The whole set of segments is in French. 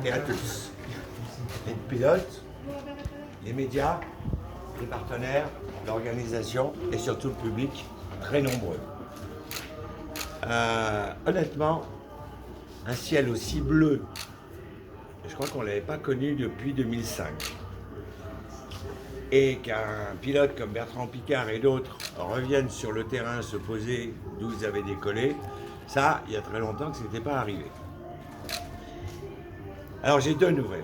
et à tous. Les pilotes, les médias, les partenaires, l'organisation et surtout le public, très nombreux. Honnêtement, un ciel aussi bleu, je crois qu'on ne l'avait pas connu depuis 2005. Et qu'un pilote comme Bertrand Piccard et d'autres reviennent sur le terrain se poser d'où ils avaient décollé, ça, il y a très longtemps que ce n'était pas arrivé. Alors j'ai deux nouvelles.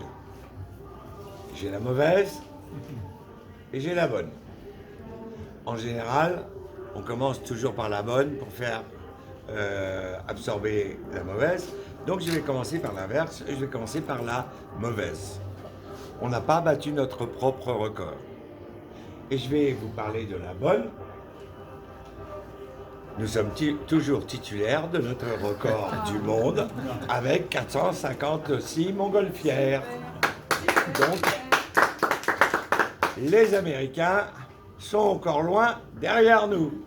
J'ai la mauvaise et j'ai la bonne. En général, on commence toujours par la bonne pour faire absorber la mauvaise. Donc je vais commencer par l'inverse, je vais commencer par la mauvaise. On n'a pas battu notre propre record. Et je vais vous parler de la bonne. Nous sommes toujours titulaires de notre record du monde avec 456 montgolfières. Donc, les Américains sont encore loin derrière nous.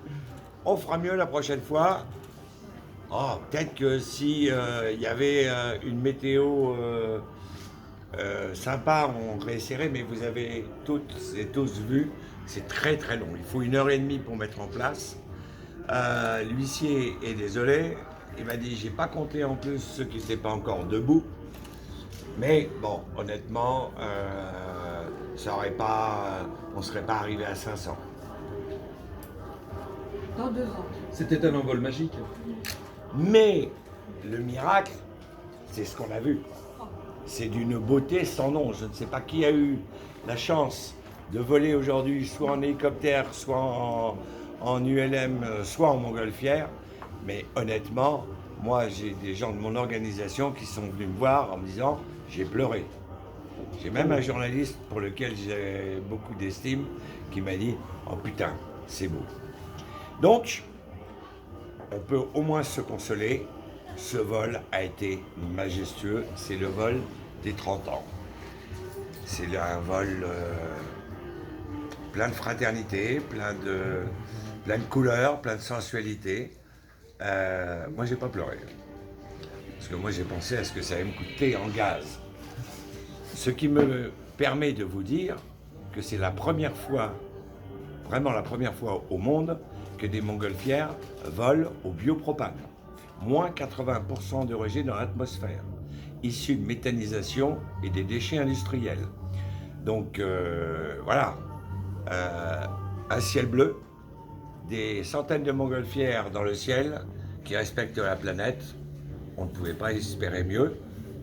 On fera mieux la prochaine fois. Oh, peut-être que si y avait une météo sympa, on réessayerait, mais vous avez toutes et tous vu, c'est très très long. Il faut 1h30 pour mettre en place. L'huissier est désolé, il m'a dit j'ai pas compté en plus ceux qui n'étaient pas encore debout. Mais bon, honnêtement, ça aurait pas, on serait pas arrivé à 500. Dans 2 ans. C'était un envol magique. Mais le miracle, c'est ce qu'on a vu. C'est d'une beauté sans nom. Je ne sais pas qui a eu la chance de voler aujourd'hui, soit en hélicoptère, soit en ULM, soit en montgolfière. Mais honnêtement, moi, j'ai des gens de mon organisation qui sont venus me voir en me disant « j'ai pleuré ». J'ai même un journaliste pour lequel j'ai beaucoup d'estime qui m'a dit « oh putain, c'est beau ». Donc, on peut au moins se consoler. Ce vol a été majestueux. C'est le vol des 30 ans. C'est un vol plein de fraternité, plein de couleurs, plein de sensualité. Moi, j'ai pas pleuré. Parce que moi, j'ai pensé à ce que ça allait me coûter en gaz. Ce qui me permet de vous dire que c'est la première fois, vraiment la première fois au monde, que des montgolfières volent au biopropane. Moins 80% de rejet dans l'atmosphère, issus de méthanisation et des déchets industriels. Donc voilà, un ciel bleu, des centaines de montgolfières dans le ciel qui respectent la planète. On ne pouvait pas espérer mieux.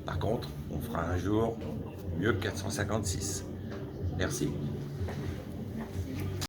Par contre, on fera un jour mieux que 456. Merci.